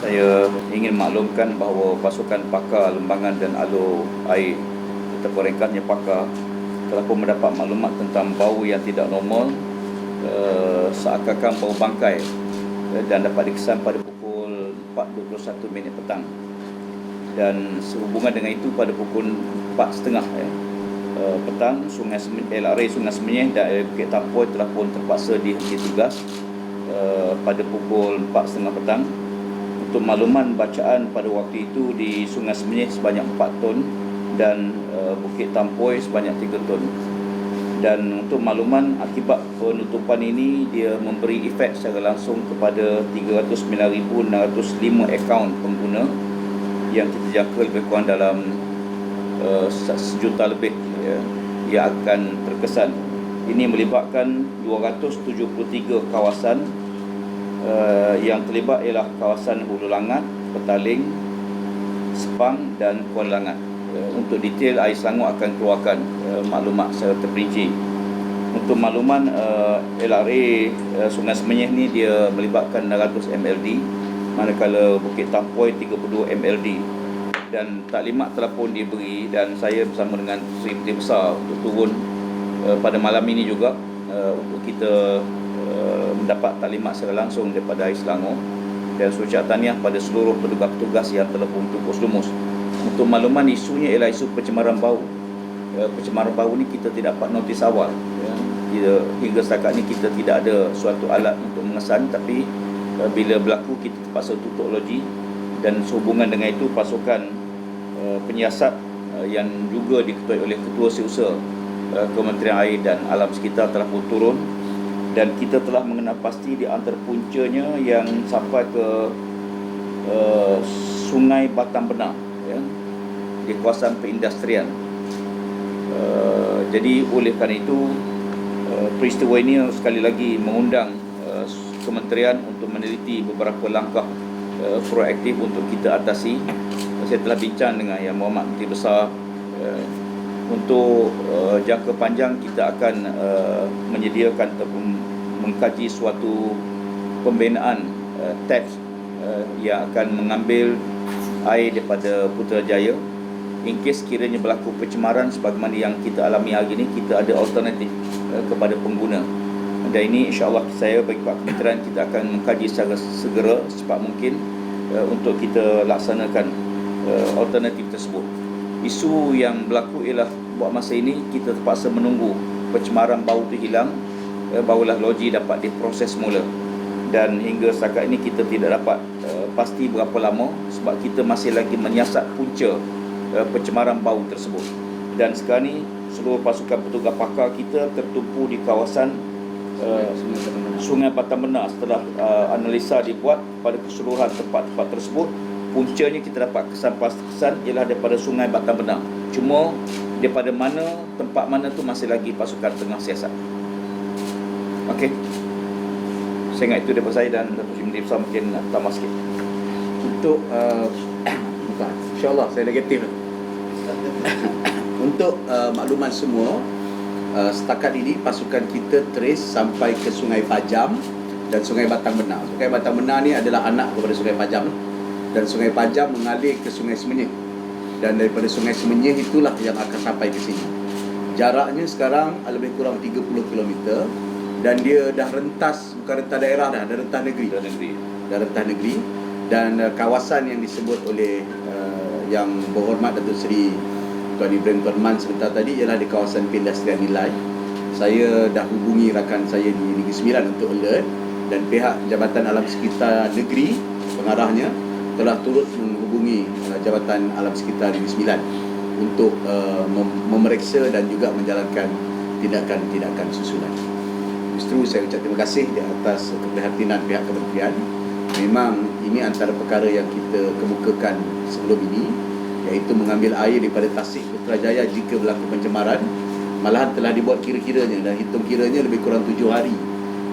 Saya ingin maklumkan bahawa pasukan pakar lembangan dan alur air ataupun ringkasnya pakar telah pun mendapat maklumat tentang bau yang tidak normal, seakan-akan bau bangkai, dan dapat dikesan pada pukul 4.21 petang. Dan sehubungan dengan itu, pada pukul 4.30 petang, LRA Sungai Semenyih dan Bukit Tampoi telah pun terpaksa dihenti tugas pada pukul 4.30 petang. Untuk makluman, bacaan pada waktu itu di Sungai Semenyih sebanyak 4 ton dan Bukit Tampoi sebanyak 3 ton. Dan untuk makluman, akibat penutupan ini dia memberi efek secara langsung kepada 309,605 akaun pengguna yang kita jangka lebih kurang dalam 1 juta lebih yang akan terkesan. Ini melibatkan 273 kawasan. Yang terlibat ialah kawasan Hulu Langat, Petaling, Sepang dan Kuala Langat. Untuk detail, Air Selangor akan keluarkan maklumat secara terperinci. Untuk makluman, LRA Sungai Semenyih ni dia melibatkan 600 MLD, manakala Bukit Tampoi 32 MLD. Dan taklimat telah pun diberi, dan saya bersama dengan Seri Menteri Besar untuk turun pada malam ini juga untuk kita mendapat taklimat secara langsung daripada Air Selangor, dan surat tahniah pada seluruh petugas-petugas yang telah pun tukus lumus. Untuk makluman, isunya ialah isu pencemaran bau. Pencemaran bau ni kita tidak dapat notis awal. Hingga setakat ni kita tidak ada suatu alat untuk mengesan, tapi bila berlaku kita terpaksa tutup loji. Dan sehubungan dengan itu, pasukan penyiasat yang juga diketuai oleh Ketua Setiausaha Kementerian Air dan Alam Sekitar telah pun turun, dan kita telah mengenal pasti di antara puncanya yang sampai ke Sungai Batang Benar, di kawasan perindustrian. Jadi oleh kerana itu, peristiwa ini sekali lagi mengundang kementerian untuk meneliti beberapa langkah proaktif untuk kita atasi. Saya telah bincang dengan Yang Berhormat Menteri Besar. Untuk jangka panjang kita akan menyediakan ataupun mengkaji suatu pembinaan taps yang akan mengambil air daripada Putrajaya. In case kiranya berlaku pencemaran sebagaimana yang kita alami hari ini, kita ada alternatif kepada pengguna. Dan ini insya-Allah saya bagi Pak Kementerian, kita akan mengkaji secara segera secepat mungkin untuk kita laksanakan alternatif tersebut. Isu yang berlaku ialah buat masa ini kita terpaksa menunggu pencemaran bau itu hilang, barulah loji dapat diproses semula. Dan hingga setakat ini kita tidak dapat pasti berapa lama, sebab kita masih lagi menyiasat punca pencemaran bau tersebut. Dan sekarang ni seluruh pasukan petugas pakar kita tertumpu di kawasan Sungai Batang Benar. Setelah analisa dibuat pada keseluruhan tempat-tempat tersebut, puncanya kita dapat kesan ialah daripada Sungai Batang Benar. Cuma daripada mana, tempat mana tu masih lagi pasukan tengah siasat. Okey, saya ingat itu daripada saya, dan Datuk Seri Menteri Besar mungkin tambah sikit. Untuk insyaAllah saya negatif. Untuk makluman semua, setakat ini pasukan kita trace sampai ke Sungai Pajam dan Sungai Batang Benar. Sungai Batang Benar ni adalah anak kepada Sungai Pajam, dan Sungai Pajam mengalir ke Sungai Semenyih, dan daripada Sungai Semenyih itulah yang akan sampai ke sini. Jaraknya sekarang lebih kurang 30 km, dan dia dah rentas, bukan rentas daerah dah rentas negeri. Dah rentas negeri. Dan kawasan yang disebut oleh Yang Berhormat Datuk Seri Tuan Ibrahim Tuan Man sebentar tadi ialah di kawasan perindustrian Nilai. Saya dah hubungi rakan saya di Negeri Sembilan untuk alert, dan pihak Jabatan Alam Sekitar Negeri, pengarahnya, telah turut menghubungi Jabatan Alam Sekitar Negeri Sembilan untuk memeriksa dan juga menjalankan tindakan-tindakan susulan. Justru saya ucap terima kasih di atas keprihatinan pihak kementerian. Memang ini antara perkara yang kita kemukakan sebelum ini, iaitu mengambil air daripada Tasik Putrajaya jika berlaku pencemaran. Malahan telah dibuat kira-kiranya, dan hitung kiranya lebih kurang 7 hari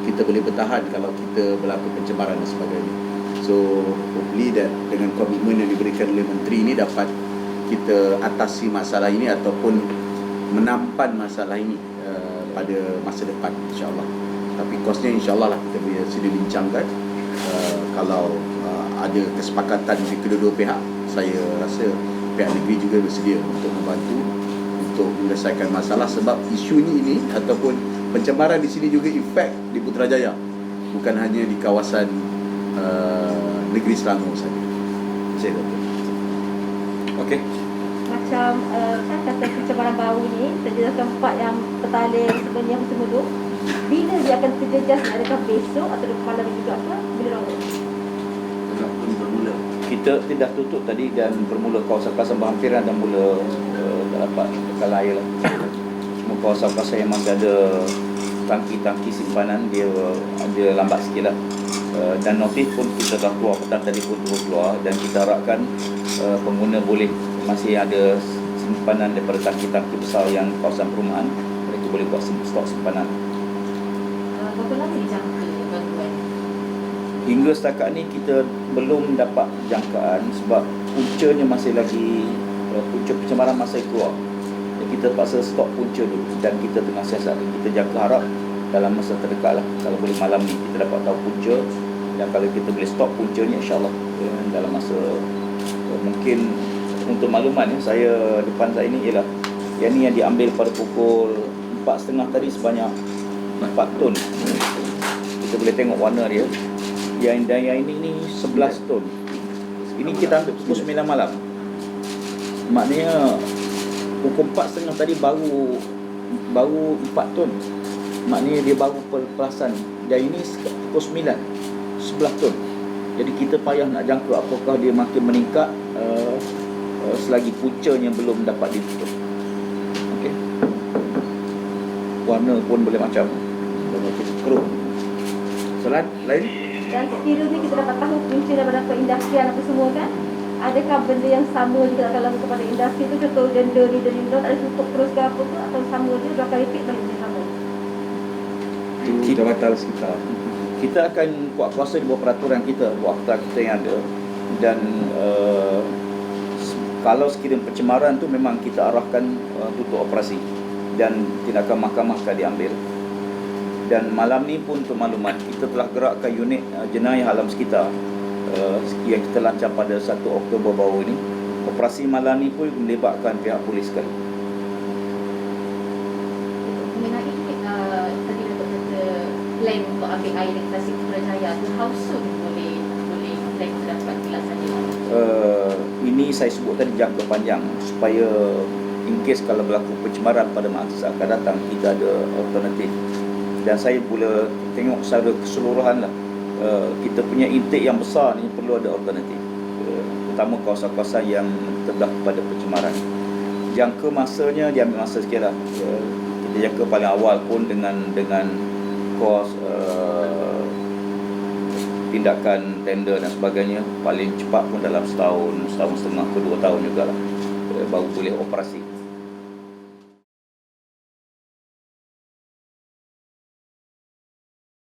kita boleh bertahan kalau kita berlaku pencemaran dan sebagainya. So hopefully that dengan komitmen yang diberikan oleh Menteri ini dapat kita atasi masalah ini ataupun menampan masalah ini pada masa depan, insyaAllah. Tapi kosnya insyaAllah lah kita boleh sedia bincangkan. Kalau ada kesepakatan di kedua-dua pihak. Saya rasa pihak negeri juga bersedia untuk membantu untuk menyelesaikan masalah, sebab isu ini ataupun pencemaran di sini juga efek di Putrajaya, bukan hanya di kawasan negeri Selangor saja. Saya Dr. Okey. Macam kan kata pencemaran bau ni terjejas tempat yang petalin sebenarnya apa semua tu, bila dia akan terjejas ni? Adakah besok atau malam juga ke? Bila orang bermula. Kita tidak tutup tadi dan bermula kawasan-kawasan berhampiran dan mula tak dapat bekal air lah. Semua kawasan-kawasan yang masih ada tangki-tangki simpanan dia ada lambat sikit lah. Dan notis pun kita dah keluar, petang tadi pun terus keluar, dan kita harapkan pengguna boleh, masih ada simpanan daripada tangki-tangki besar yang kawasan perumahan, mereka boleh buat stok simpanan. berapa lama dijangka bantuan? Hingga setakat ni kita belum dapat jangkaan sebab puncanya masih lagi punca pencemaran masih keluar. Jadi kita terpaksa stop punca dulu dan kita tengah siasat. Kita jangka harap dalam masa terdekat lah, kalau boleh malam ni kita dapat tahu punca, dan kalau kita boleh stop puncanya insyaAllah dalam masa mungkin. Untuk makluman saya depan saya ni ialah yang ni yang diambil pada pukul 4.30 tadi sebanyak 4 ton. Kita boleh tengok warna dia. Yang ini ni 11 ton. Ini kita ambil pukul 9 malam. Maknanya pukul 4.30 tadi baru 4 ton. Maknanya dia baru pelasan. Dan ini pukul 9 11 ton. Jadi kita payah nak jangka apakah dia makin meningkat selagi puncanya belum dapat ditutup. Okey. Warna pun boleh macam keruh. Soalan lain? Dan sekiranya kita dapat tahu punca daripada perindustrian apa semua kan, adakah benda yang sama juga akan laku kepada industri tu? Contoh denda ni tak ada tutup terus ke apa tu, atau sama je dia akan repeat balik benda sama? Itu jabatan sekitar. Kita akan buat kuasa di bawah peraturan kita, buat akta kita yang ada. Dan kalau sekiranya pencemaran tu memang kita arahkan tutup operasi dan tindakan mahkamah akan diambil. Dan malam ni pun untuk makluman, kita telah gerakkan unit jenayah alam sekitar yang kita lancar pada 1 Oktober baru ini. Operasi malam ni pun melibatkan pihak polis sekali. Mengenai tadi Datuk kata plan untuk ambil air dari Tasik Putrajaya tu, how soon boleh plan tu dapat dilaksanakan? Ini saya sebut tadi jangka panjang supaya in case kalau berlaku pencemaran pada masa akan datang kita ada alternatif. Dan saya pula tengok secara keseluruhan lah, kita punya intake yang besar ni perlu ada alternatif, terutama kawasan-kawasan yang terdedah pada pencemaran. Jangka masanya dia ambil masa sikit lah. Kita jangka paling awal pun dengan kos tindakan tender dan sebagainya, paling cepat pun dalam setahun setengah ke 2 tahun jugalah baru boleh operasi.